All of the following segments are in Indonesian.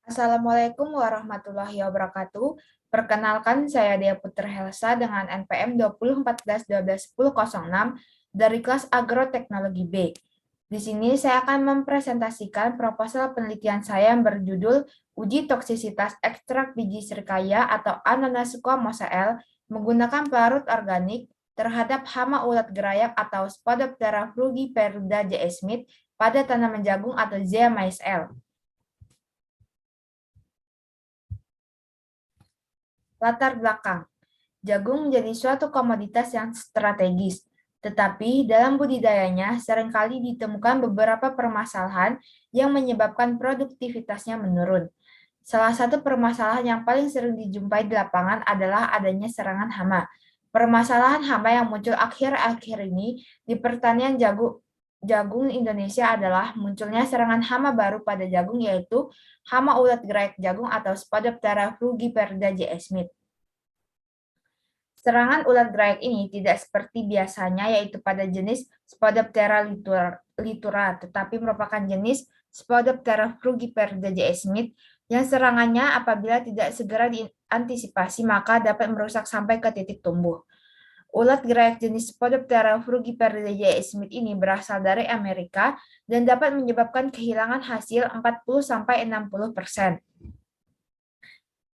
Assalamualaikum warahmatullahi wabarakatuh. Perkenalkan, saya Dea Putri Helsa dengan NPM 2014-12-1006 dari kelas Agroteknologi B. Di sini saya akan mempresentasikan proposal penelitian saya yang berjudul Uji Toksisitas Ekstrak Biji Serikaya atau Ananasqua mosael menggunakan pelarut organik terhadap hama ulat gerayak atau Spodoptera frugiperida J. Smith pada tanaman jagung atau Zea mays L. Latar belakang. Jagung menjadi suatu komoditas yang strategis, tetapi dalam budidayanya seringkali ditemukan beberapa permasalahan yang menyebabkan produktivitasnya menurun. Salah satu permasalahan yang paling sering dijumpai di lapangan adalah adanya serangan hama. Permasalahan hama yang muncul akhir-akhir ini di pertanian jagung Indonesia adalah munculnya serangan hama baru pada jagung, yaitu hama ulat gerayak jagung atau Spodoptera frugiperida J. Smith. Serangan ulat gerayak ini tidak seperti biasanya, yaitu pada jenis Spodoptera litura, tetapi merupakan jenis Spodoptera frugiperida J. Smith yang serangannya apabila tidak segera diantisipasi maka dapat merusak sampai ke titik tumbuh. Ulat gerayak jenis Spodoptera frugiperida J. Smith ini berasal dari Amerika dan dapat menyebabkan kehilangan hasil 40-60%.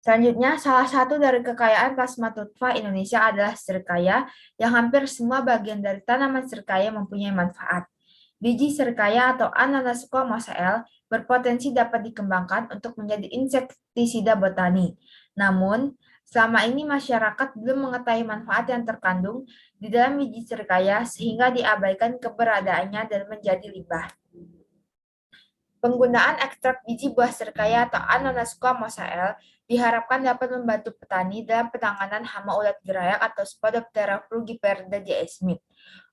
Selanjutnya, salah satu dari kekayaan plasmatutfa Indonesia adalah serikaya, yang hampir semua bagian dari tanaman serikaya mempunyai manfaat. Biji serikaya atau Ananasqua mosael berpotensi dapat dikembangkan untuk menjadi insektisida botani. Namun, selama ini masyarakat belum mengetahui manfaat yang terkandung di dalam biji serikaya sehingga diabaikan keberadaannya dan menjadi limbah. Penggunaan ekstrak biji buah serikaya atau Ananasqua mosael diharapkan dapat membantu petani dalam penanganan hama ulat gerayak atau Spodoptera frugiperida J. Smith.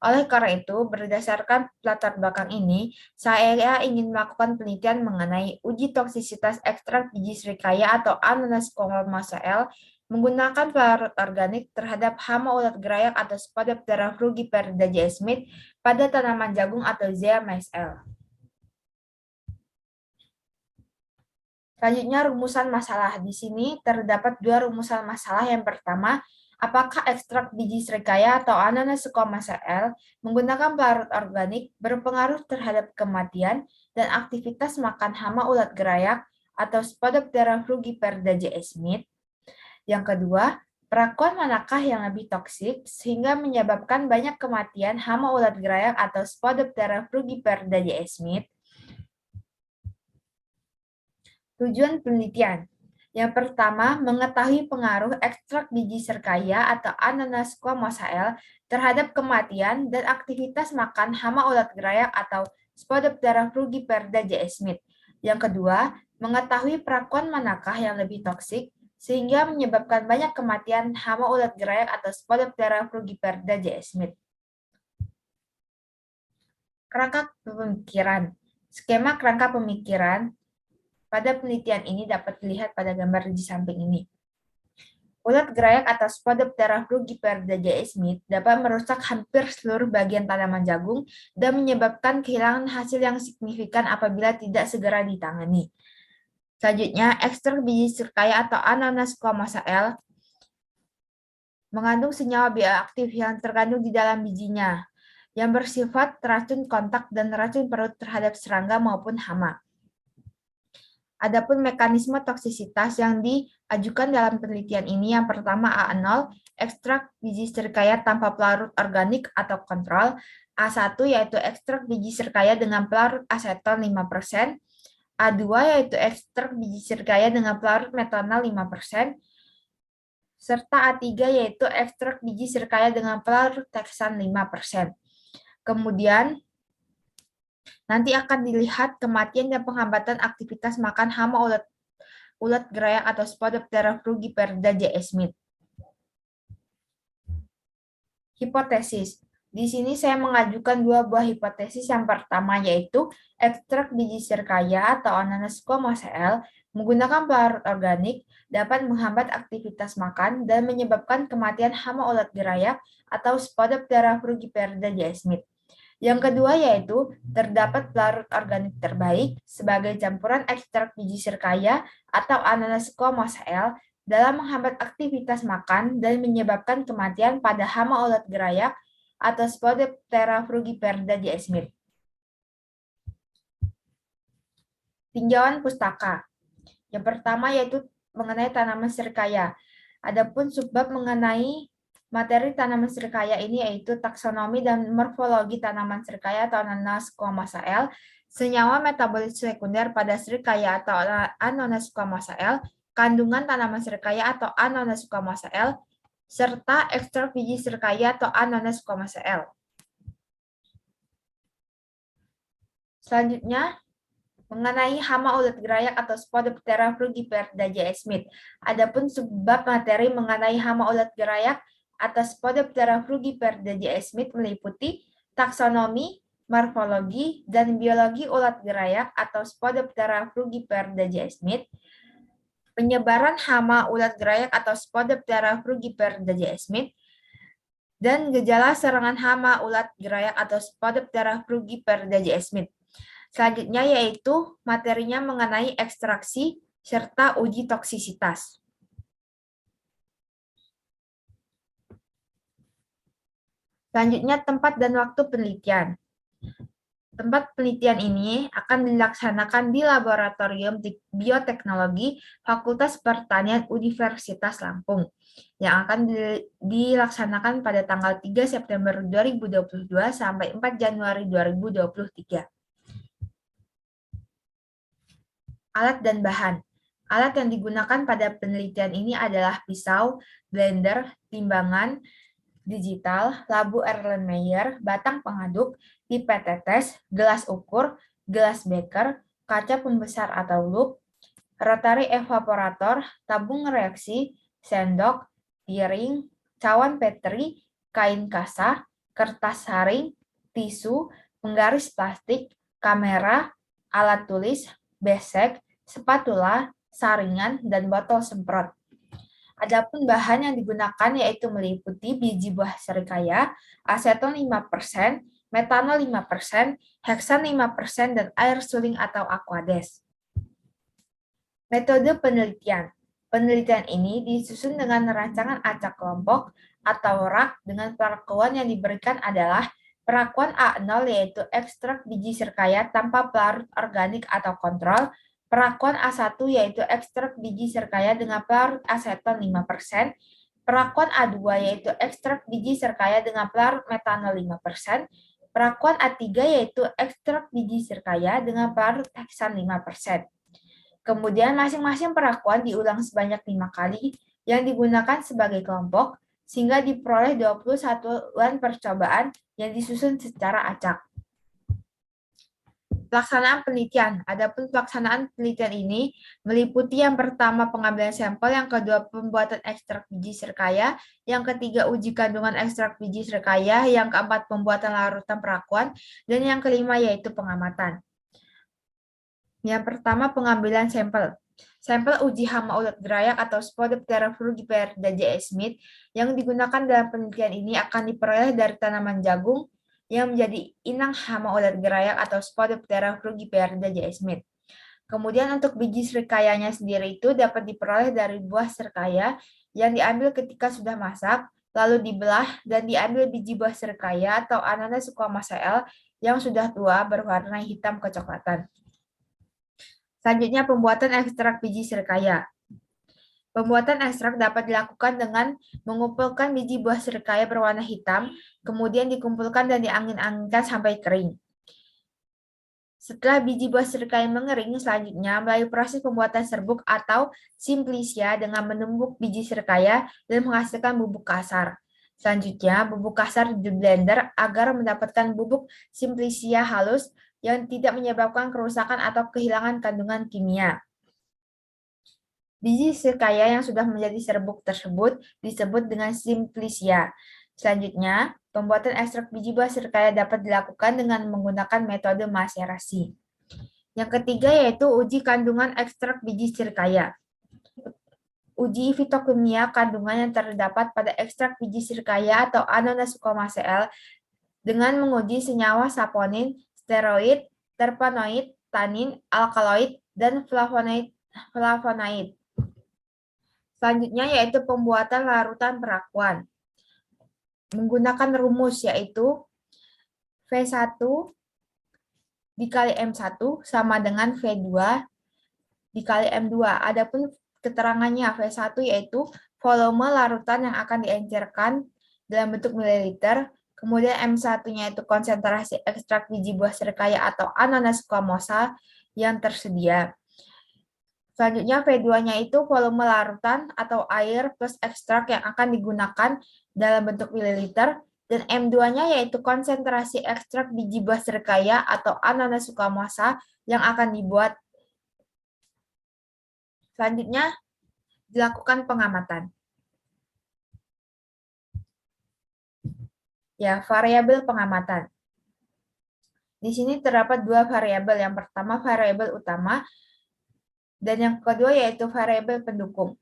Oleh karena itu, berdasarkan latar belakang ini, saya ingin melakukan penelitian mengenai uji toksisitas ekstrak biji serikaya atau Ananasqua mosael menggunakan pelarut organik terhadap hama ulat gerayak atau Spodoptera frugiperida J. Smith pada tanaman jagung atau Zea mays L. Selanjutnya, rumusan masalah. Di sini terdapat dua rumusan masalah. Yang pertama, apakah ekstrak biji serikaya atau Ananasqua mosael menggunakan pelarut organik berpengaruh terhadap kematian dan aktivitas makan hama ulat gerayak atau Spodoptera frugiperida J. Smith? Yang kedua, perakuan manakah yang lebih toksik sehingga menyebabkan banyak kematian hama ulat gerayak atau Spodoptera frugiperida J. Smith? Tujuan penelitian. Yang pertama, mengetahui pengaruh ekstrak biji serikaya atau Ananasqua mosael terhadap kematian dan aktivitas makan hama ulat gerayak atau Spodoptera frugiperida J. Smith. Yang kedua, mengetahui perakuan manakah yang lebih toksik sehingga menyebabkan banyak kematian hama ulat gerayak atau Spodoptera frugiperida J. Smith. Kerangka pemikiran. Skema kerangka pemikiran pada penelitian ini dapat dilihat pada gambar di samping ini. Ulat gerayak atau Spodoptera frugiperida J. Smith dapat merusak hampir seluruh bagian tanaman jagung dan menyebabkan kehilangan hasil yang signifikan apabila tidak segera ditangani. Selanjutnya, ekstrak biji serikaya atau Ananasqua mosael mengandung senyawa bioaktif yang terkandung di dalam bijinya, yang bersifat racun kontak dan racun perut terhadap serangga maupun hama. Adapun mekanisme toksisitas yang diajukan dalam penelitian ini, yang pertama A0, ekstrak biji serikaya tanpa pelarut organik atau kontrol, A1 yaitu ekstrak biji serikaya dengan pelarut aseton 5%, A2 yaitu ekstrak biji serikaya dengan pelarut metanol 5%, serta A3 yaitu ekstrak biji serikaya dengan pelarut teksan 5%. Kemudian nanti akan dilihat kematian dan penghambatan aktivitas makan hama ulat gerayak atau Spodoptera frugiperida J. Smith. Hipotesis. Di sini saya mengajukan dua buah hipotesis. Yang pertama yaitu ekstrak biji serikaya atau Ananasqua mosael menggunakan pelarut organik dapat menghambat aktivitas makan dan menyebabkan kematian hama ulat gerayak atau Spodoptera frugiperida J. Smith. Yang kedua yaitu terdapat pelarut organik terbaik sebagai campuran ekstrak biji serkaya atau Ananas squamous L dalam menghambat aktivitas makan dan menyebabkan kematian pada hama ulat gerayak atau Spodoptera frugiperda J. Smith. Tinjauan pustaka. Yang pertama yaitu mengenai tanaman serkaya. Adapun subbab mengenai materi tanaman serkaya ini yaitu taksonomi dan morfologi tanaman serkaya atau Ananas squamous L, senyawa metabolit sekunder pada serkaya atau Ananas squamous L, kandungan tanaman serkaya atau Ananas squamous L, serta ekstrak biji serkaya atau Ananas squamous L. Selanjutnya, mengenai hama ulat gerayak atau Spodoptera frugiperda J. Smith. Adapun sebab materi mengenai hama ulat gerayak atau Spodoptera frugiperda J. Smith meliputi taksonomi, morfologi, dan biologi ulat gerayak atau Spodoptera frugiperda J. Smith, penyebaran hama ulat gerayak atau Spodoptera frugiperda J. Smith, dan gejala serangan hama ulat gerayak atau Spodoptera frugiperda J. Smith. Selanjutnya yaitu materinya mengenai ekstraksi serta uji toksisitas. Selanjutnya tempat dan waktu penelitian. Tempat penelitian ini akan dilaksanakan di Laboratorium Bioteknologi Fakultas Pertanian Universitas Lampung yang akan dilaksanakan pada tanggal 3 September 2022 sampai 4 Januari 2023. Alat dan bahan. Alat yang digunakan pada penelitian ini adalah pisau, blender, timbangan digital, labu Erlenmeyer, batang pengaduk, pipet tetes, gelas ukur, gelas beker, kaca pembesar atau loop, rotary evaporator, tabung reaksi, sendok, piring, cawan petri, kain kasa, kertas saring, tisu, penggaris plastik, kamera, alat tulis, besek, spatula, saringan, dan botol semprot. Adapun bahan yang digunakan yaitu meliputi biji buah serikaya, aseton 5%, metanol 5%, heksan 5%, dan air suling atau aquades. Metode penelitian. Penelitian ini disusun dengan rancangan acak kelompok atau RAK dengan perakuan yang diberikan adalah perakuan A0 yaitu ekstrak biji serkaya tanpa pelarut organik atau kontrol, perakuan A1 yaitu ekstrak biji serkaya dengan pelarut aseton 5%, perakuan A2 yaitu ekstrak biji serkaya dengan pelarut metanol 5%, perakuan A3 yaitu ekstrak biji serkaya dengan pelarut heksan 5%. Kemudian masing-masing perakuan diulang sebanyak 5 kali yang digunakan sebagai kelompok sehingga diperoleh 20 satuan percobaan yang disusun secara acak. Pelaksanaan penelitian. Adapun pelaksanaan penelitian ini meliputi yang pertama pengambilan sampel, yang kedua pembuatan ekstrak biji serkaya, yang ketiga uji kandungan ekstrak biji serkaya, yang keempat pembuatan larutan perakuan, dan yang kelima yaitu pengamatan. Yang pertama pengambilan sampel. Sampel uji hama ulat gerayak atau Spodoptera frugiperda J. Smith yang digunakan dalam penelitian ini akan diperoleh dari tanaman jagung yang menjadi inang hama ulat gerayak atau Spodoptera frugiperda J. Smith. Kemudian untuk biji serikayanya sendiri itu dapat diperoleh dari buah serikaya yang diambil ketika sudah masak, lalu dibelah dan diambil biji buah serikaya atau Ananas squamous L yang sudah tua berwarna hitam kecoklatan. Selanjutnya, pembuatan ekstrak biji serikaya. Pembuatan ekstrak dapat dilakukan dengan mengumpulkan biji buah serikaya berwarna hitam, kemudian dikumpulkan dan diangin-anginkan sampai kering. Setelah biji buah serikaya mengering, selanjutnya melalui proses pembuatan serbuk atau simplicia dengan menumbuk biji serikaya dan menghasilkan bubuk kasar. Selanjutnya, bubuk kasar di blender agar mendapatkan bubuk simplicia halus yang tidak menyebabkan kerusakan atau kehilangan kandungan kimia. Biji serikaya yang sudah menjadi serbuk tersebut disebut dengan simplicia. Selanjutnya, pembuatan ekstrak biji buah serikaya dapat dilakukan dengan menggunakan metode maserasi. Yang ketiga yaitu uji kandungan ekstrak biji serikaya. Uji fitokimia kandungan yang terdapat pada ekstrak biji serikaya atau Ananas squamous L dengan menguji senyawa saponin, steroid, terpenoid, tanin, alkaloid, dan flavonoid. Selanjutnya yaitu pembuatan larutan perakuan. Menggunakan rumus yaitu V1 dikali M1 sama dengan V2 dikali M2. Adapun keterangannya V1 yaitu volume larutan yang akan diencerkan dalam bentuk mililiter. Kemudian M1-nya itu konsentrasi ekstrak biji buah serikaya atau Ananas squamosa yang tersedia. Selanjutnya V2-nya itu volume larutan atau air plus ekstrak yang akan digunakan dalam bentuk mililiter. Dan M2-nya yaitu konsentrasi ekstrak biji buah serikaya atau Ananas squamosa yang akan dibuat. Selanjutnya dilakukan pengamatan. Ya, variabel pengamatan. Di sini terdapat dua variabel. Yang pertama variabel utama dan yang kedua yaitu variabel pendukung.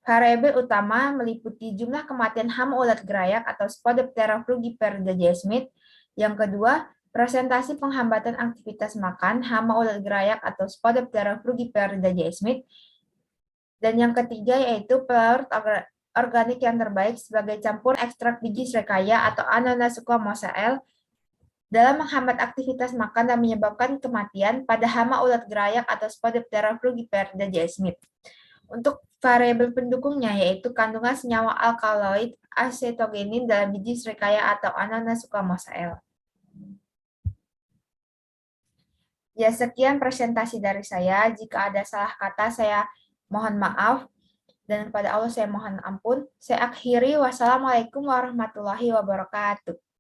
Variabel utama meliputi jumlah kematian hama ulat gerayak atau Spodoptera frugiperida Smith. Yang kedua, presentasi penghambatan aktivitas makan hama ulat gerayak atau Spodoptera frugiperida Smith. Dan yang ketiga yaitu pelarut organik yang terbaik sebagai campur ekstrak biji serikaya atau Ananas squamosa L dalam menghambat aktivitas makan dan menyebabkan kematian pada hama ulat gerayak atau Spodoptera frugiperida Smith. Untuk variabel pendukungnya yaitu kandungan senyawa alkaloid acetogenin dalam biji serikaya atau Ananas squamosa L. Ya, sekian presentasi dari saya. Jika ada salah kata, saya mohon maaf. Dan kepada Allah saya mohon ampun. Saya akhiri. Wassalamualaikum warahmatullahi wabarakatuh.